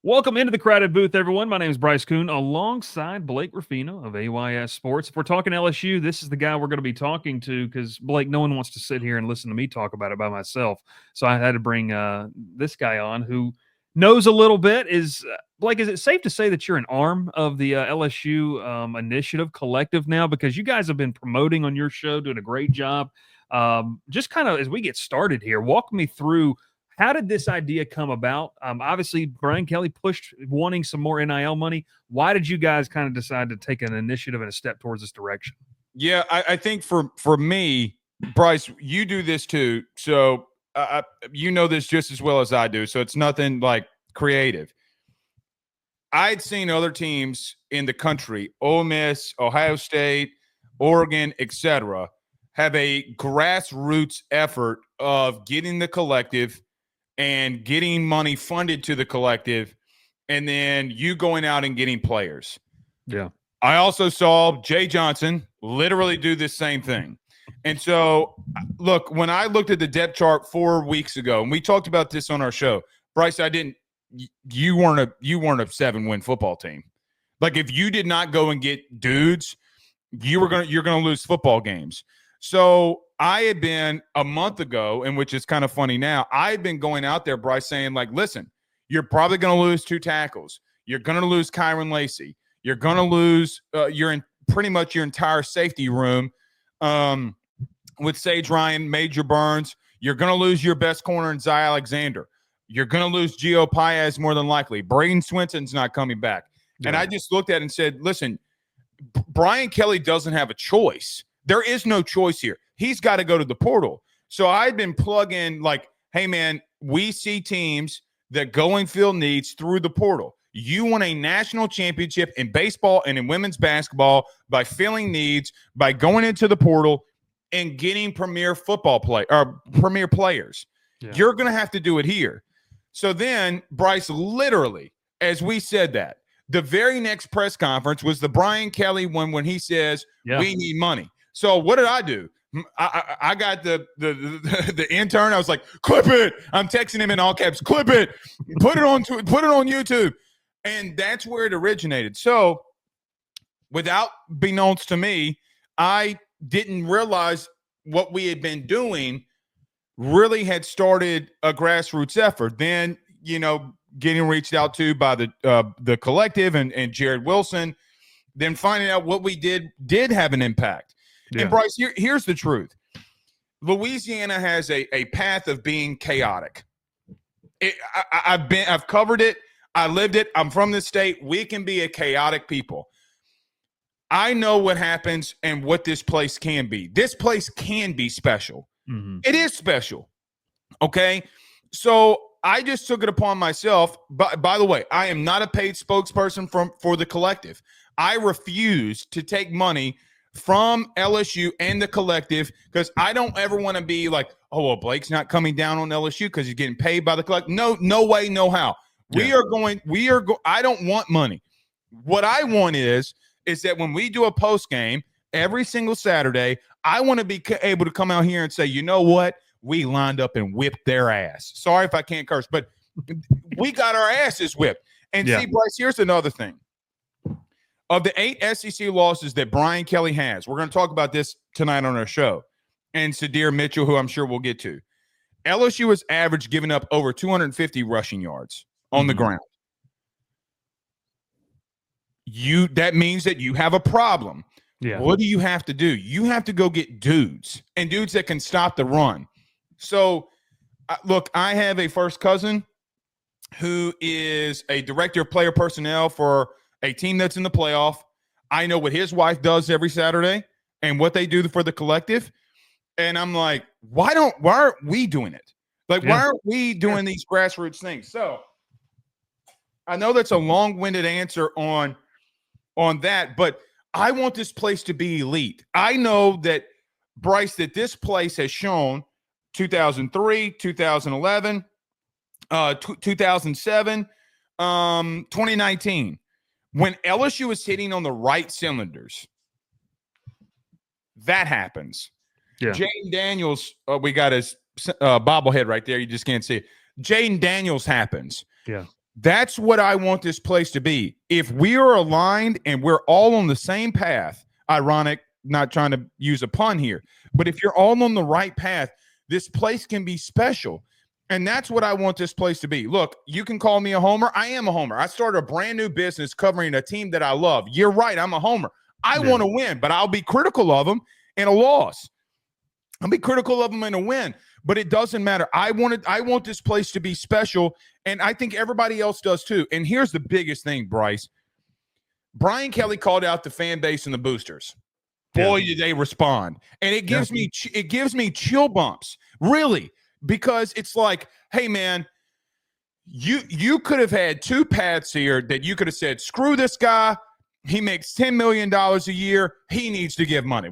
Welcome into the crowded booth, everyone. My name is Bryce Koon, alongside Blake Ruffino of AYS Sports. If we're talking LSU, this is the guy we're going to be talking to because, Blake, no one wants to sit here and listen to me talk about it by myself. So I had to bring this guy on who knows a little bit. Blake, is it safe to say that you're an arm of the LSU initiative collective now? Because you guys have been promoting on your show, doing a great job. Just kind of as we get started here, walk me through how did this idea come about? Obviously, Brian Kelly pushed wanting some more NIL money. Why did you guys kind of decide to take an initiative and a step towards this direction? Yeah, I think for me, Bryce, you do this too. So you know this just as well as I do. So it's nothing like creative. I'd seen other teams in the country, Ole Miss, Ohio State, Oregon, etc., have a grassroots effort of getting the collective and getting money funded to the collective, and then you going out and getting players. Yeah. I also saw Jay Johnson literally do this same thing. And so, look, when I looked at the depth chart 4 weeks ago, and we talked about this on our show, Bryce, you weren't a 7-win football team. Like, if you did not go and get dudes, you're gonna lose football games. So I had been a month ago, and which is kind of funny now, I had been going out there, Bryce, saying, like, listen, you're probably going to lose 2 tackles. You're going to lose Kyron Lacey. You're going to lose pretty much your entire safety room with Sage Ryan, Major Burns. You're going to lose your best corner in Zy Alexander. You're going to lose Gio Paez more than likely. Braden Swenson's not coming back. Yeah. And I just looked at it and said, listen, Brian Kelly doesn't have a choice. There is no choice here. He's got to go to the portal. So I've been plugging like, hey, man, we see teams that go and fill needs through the portal. You won a national championship in baseball and in women's basketball by filling needs, by going into the portal and getting premier players. Yeah. You're going to have to do it here. So then, Bryce, literally, as we said that, the very next press conference was the Brian Kelly one when he says, we need money. So what did I do? I got the intern. I was like, clip it. I'm texting him in all caps. Clip it. Put it on YouTube. And that's where it originated. So without beknownst to me, I didn't realize what we had been doing really had started a grassroots effort. Then, getting reached out to by the collective and Jared Wilson, then finding out what we did have an impact. Yeah. And Bryce, here's the truth. Louisiana has a path of being chaotic. I've covered it. I lived it. I'm from this state. We can be a chaotic people. I know what happens and what this place can be. This place can be special. Mm-hmm. It is special. Okay. So I just took it upon myself. By the way, I am not a paid spokesperson for the collective. I refuse to take money from LSU and the collective because I don't ever want to be like, oh, well, Blake's not coming down on LSU because he's getting paid by the collective. No way, no how. Yeah. I don't want money. What I want is that when we do a post game every single Saturday, I want to be able to come out here and say, you know what? We lined up and whipped their ass. Sorry if I can't curse, but we got our asses whipped. And see, Bryce, here's another thing. Of the 8 SEC losses that Brian Kelly has, we're going to talk about this tonight on our show, and Sadir Mitchell, who I'm sure we'll get to. LSU has averaged giving up over 250 rushing yards on the ground. That means that you have a problem. Yeah. What do you have to do? You have to go get dudes that can stop the run. So, look, I have a first cousin who is a director of player personnel for a team that's in the playoff. I know what his wife does every Saturday and what they do for the collective. And I'm like, why aren't we doing it? Like, why aren't we doing these grassroots things? So I know that's a long-winded answer on that, but I want this place to be elite. I know that, Bryce, that this place has shown 2003, 2011, 2007, 2019. When LSU is hitting on the right cylinders, that happens. Yeah. Jaden Daniels, we got his bobblehead right there. You just can't see it. Jaden Daniels happens. Yeah. That's what I want this place to be. If we are aligned and we're all on the same path, ironic, not trying to use a pun here, but if you're all on the right path, this place can be special. And that's what I want this place to be. Look, you can call me a homer. I am a homer. I started a brand new business covering a team that I love. You're right. I'm a homer. I want to win, but I'll be critical of them in a loss. I'll be critical of them in a win, but it doesn't matter. I want this place to be special, and I think everybody else does too. And here's the biggest thing, Bryce. Brian Kelly called out the fan base and the boosters. Boy, did they respond. And it gives me chill bumps, really, because it's like, hey, man, you could have had two paths here that you could have said, screw this guy. He makes $10 million a year. He needs to give money.